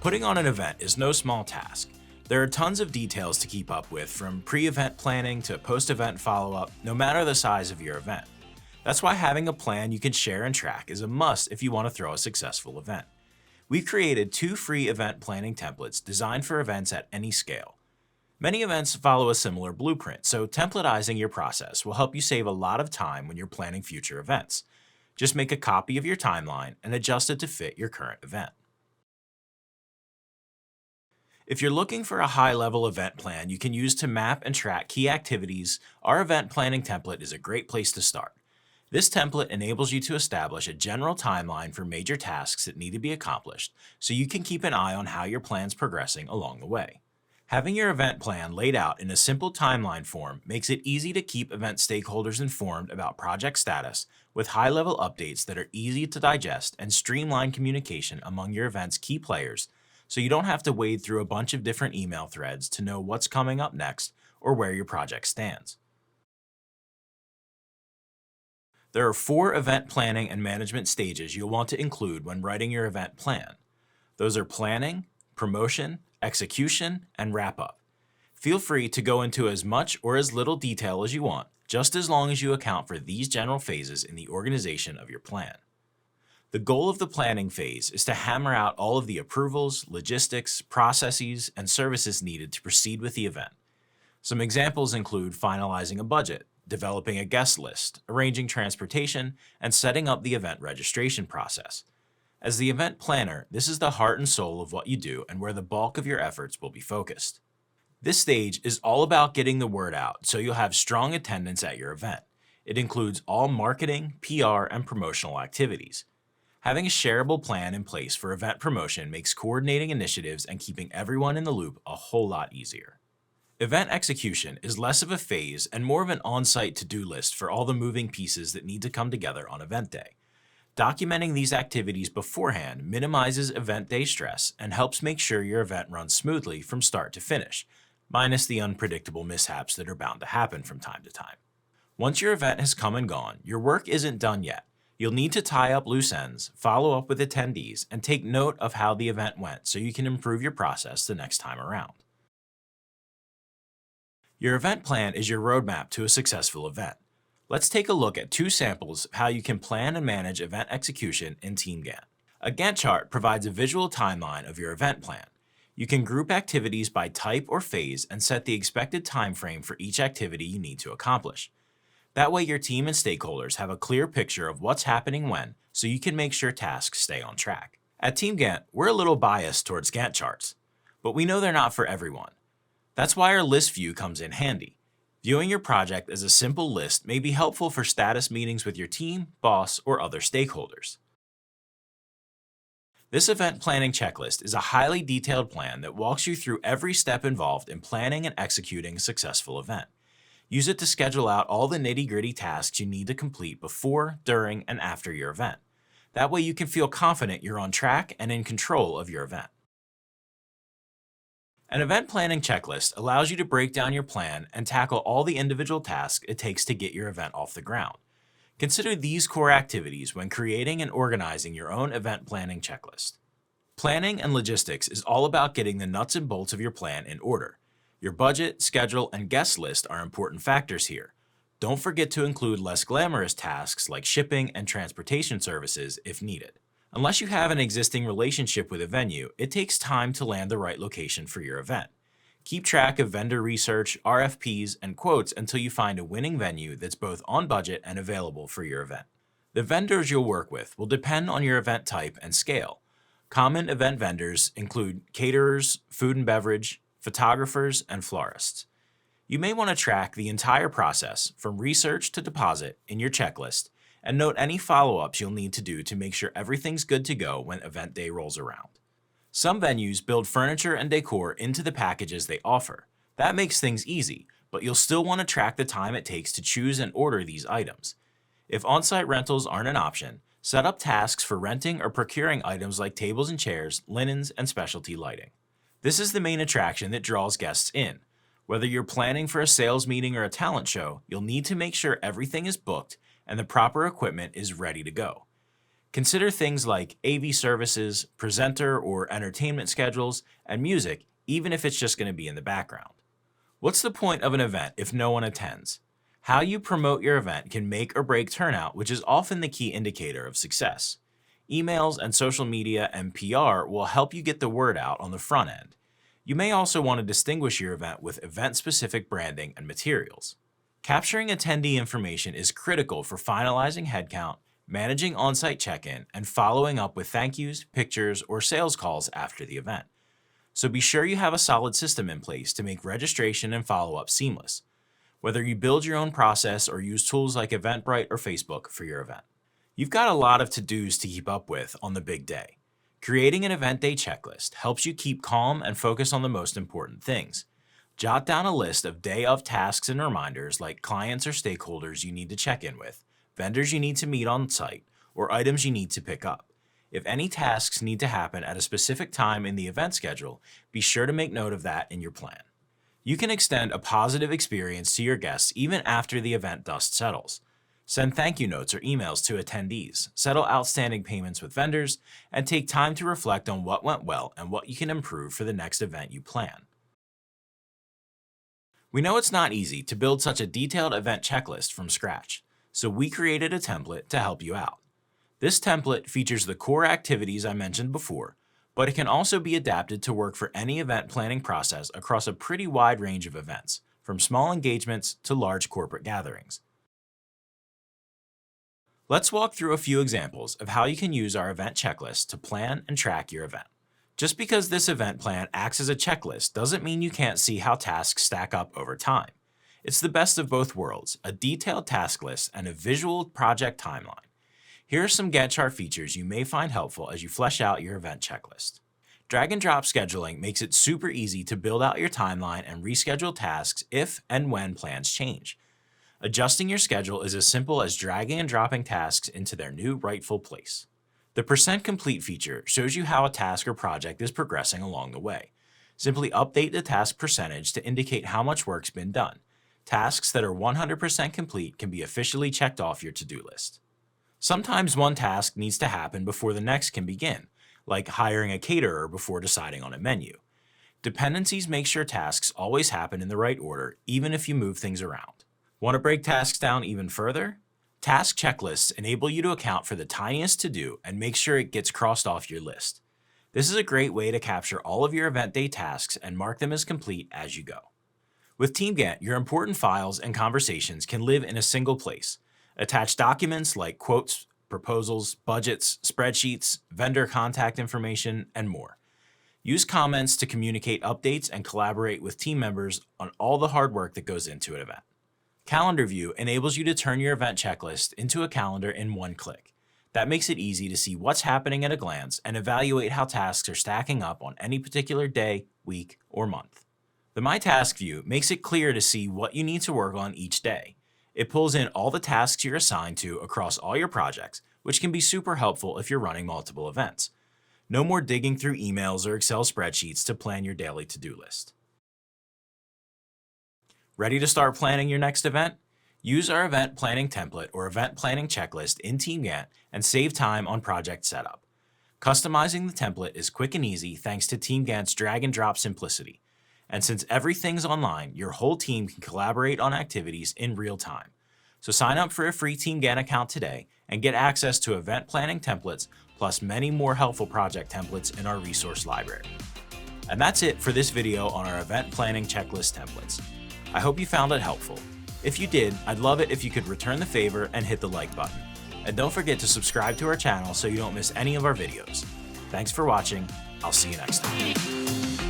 Putting on an event is no small task. There are tons of details to keep up with, from pre-event planning to post-event follow-up, no matter the size of your event. That's why having a plan you can share and track is a must if you want to throw a successful event. We've created 2 free event planning templates designed for events at any scale. Many events follow a similar blueprint, so templatizing your process will help you save a lot of time when you're planning future events. Just make a copy of your timeline and adjust it to fit your current event. If you're looking for a high-level event plan you can use to map and track key activities, our event planning template is a great place to start. This template enables you to establish a general timeline for major tasks that need to be accomplished, so you can keep an eye on how your plan's progressing along the way. Having your event plan laid out in a simple timeline form makes it easy to keep event stakeholders informed about project status, with high-level updates that are easy to digest and streamline communication among your event's key players, so you don't have to wade through a bunch of different email threads to know what's coming up next or where your project stands. There are 4 event planning and management stages you'll want to include when writing your event plan. Those are planning, promotion, execution, and wrap-up. Feel free to go into as much or as little detail as you want, just as long as you account for these general phases in the organization of your plan. The goal of the planning phase is to hammer out all of the approvals, logistics, processes, and services needed to proceed with the event. Some examples include finalizing a budget, developing a guest list, arranging transportation, and setting up the event registration process. As the event planner, this is the heart and soul of what you do and where the bulk of your efforts will be focused. This stage is all about getting the word out, so you'll have strong attendance at your event. It includes all marketing, PR, and promotional activities. Having a shareable plan in place for event promotion makes coordinating initiatives and keeping everyone in the loop a whole lot easier. Event execution is less of a phase and more of an on-site to-do list for all the moving pieces that need to come together on event day. Documenting these activities beforehand minimizes event day stress and helps make sure your event runs smoothly from start to finish, minus the unpredictable mishaps that are bound to happen from time to time. Once your event has come and gone, your work isn't done yet. You'll need to tie up loose ends, follow up with attendees, and take note of how the event went so you can improve your process the next time around. Your event plan is your roadmap to a successful event. Let's take a look at 2 samples of how you can plan and manage event execution in TeamGantt. A Gantt chart provides a visual timeline of your event plan. You can group activities by type or phase and set the expected time frame for each activity you need to accomplish. That way your team and stakeholders have a clear picture of what's happening when, so you can make sure tasks stay on track. At TeamGantt, we're a little biased towards Gantt charts, but we know they're not for everyone. That's why our list view comes in handy. Viewing your project as a simple list may be helpful for status meetings with your team, boss, or other stakeholders. This event planning checklist is a highly detailed plan that walks you through every step involved in planning and executing a successful event. Use it to schedule out all the nitty-gritty tasks you need to complete before, during, and after your event. That way you can feel confident you're on track and in control of your event. An event planning checklist allows you to break down your plan and tackle all the individual tasks it takes to get your event off the ground. Consider these core activities when creating and organizing your own event planning checklist. Planning and logistics is all about getting the nuts and bolts of your plan in order. Your budget, schedule, and guest list are important factors here. Don't forget to include less glamorous tasks like shipping and transportation services if needed. Unless you have an existing relationship with a venue, it takes time to land the right location for your event. Keep track of vendor research, RFPs, and quotes until you find a winning venue that's both on budget and available for your event. The vendors you'll work with will depend on your event type and scale. Common event vendors include caterers, food and beverage, photographers, and florists. You may want to track the entire process from research to deposit in your checklist and note any follow-ups you'll need to do to make sure everything's good to go when event day rolls around. Some venues build furniture and decor into the packages they offer. That makes things easy, but you'll still want to track the time it takes to choose and order these items. If on-site rentals aren't an option, set up tasks for renting or procuring items like tables and chairs, linens, and specialty lighting. This is the main attraction that draws guests in. Whether you're planning for a sales meeting or a talent show, you'll need to make sure everything is booked and the proper equipment is ready to go. Consider things like AV services, presenter or entertainment schedules, and music, even if it's just going to be in the background. What's the point of an event if no one attends? How you promote your event can make or break turnout, which is often the key indicator of success. Emails and social media and PR will help you get the word out on the front end. You may also want to distinguish your event with event-specific branding and materials. Capturing attendee information is critical for finalizing headcount, managing on-site check-in, and following up with thank yous, pictures, or sales calls after the event. So be sure you have a solid system in place to make registration and follow-up seamless, whether you build your own process or use tools like Eventbrite or Facebook for your event. You've got a lot of to-dos to keep up with on the big day. Creating an event day checklist helps you keep calm and focus on the most important things. Jot down a list of day of tasks and reminders like clients or stakeholders you need to check in with, vendors you need to meet on site, or items you need to pick up. If any tasks need to happen at a specific time in the event schedule, be sure to make note of that in your plan. You can extend a positive experience to your guests even after the event dust settles. Send thank you notes or emails to attendees, settle outstanding payments with vendors, and take time to reflect on what went well and what you can improve for the next event you plan. We know it's not easy to build such a detailed event checklist from scratch, so we created a template to help you out. This template features the core activities I mentioned before, but it can also be adapted to work for any event planning process across a pretty wide range of events, from small engagements to large corporate gatherings. Let's walk through a few examples of how you can use our event checklist to plan and track your event. Just because this event plan acts as a checklist doesn't mean you can't see how tasks stack up over time. It's the best of both worlds, a detailed task list and a visual project timeline. Here are some Gantt chart features you may find helpful as you flesh out your event checklist. Drag and drop scheduling makes it super easy to build out your timeline and reschedule tasks if and when plans change. Adjusting your schedule is as simple as dragging and dropping tasks into their new rightful place. The % complete feature shows you how a task or project is progressing along the way. Simply update the task percentage to indicate how much work's been done. Tasks that are 100% complete can be officially checked off your to-do list. Sometimes one task needs to happen before the next can begin, like hiring a caterer before deciding on a menu. Dependencies make sure tasks always happen in the right order, even if you move things around. Want to break tasks down even further? Task checklists enable you to account for the tiniest to-do and make sure it gets crossed off your list. This is a great way to capture all of your event day tasks and mark them as complete as you go. With TeamGantt, your important files and conversations can live in a single place. Attach documents like quotes, proposals, budgets, spreadsheets, vendor contact information, and more. Use comments to communicate updates and collaborate with team members on all the hard work that goes into an event. Calendar View enables you to turn your event checklist into a calendar in one click. That makes it easy to see what's happening at a glance and evaluate how tasks are stacking up on any particular day, week, or month. The My Task view makes it clear to see what you need to work on each day. It pulls in all the tasks you're assigned to across all your projects, which can be super helpful if you're running multiple events. No more digging through emails or Excel spreadsheets to plan your daily to-do list. Ready to start planning your next event? Use our event planning template or event planning checklist in TeamGantt and save time on project setup. Customizing the template is quick and easy thanks to TeamGantt's drag and drop simplicity. And since everything's online, your whole team can collaborate on activities in real time. So sign up for a free TeamGantt account today and get access to event planning templates plus many more helpful project templates in our resource library. And that's it for this video on our event planning checklist templates. I hope you found it helpful. If you did, I'd love it if you could return the favor and hit the like button. And don't forget to subscribe to our channel so you don't miss any of our videos. Thanks for watching. I'll see you next time.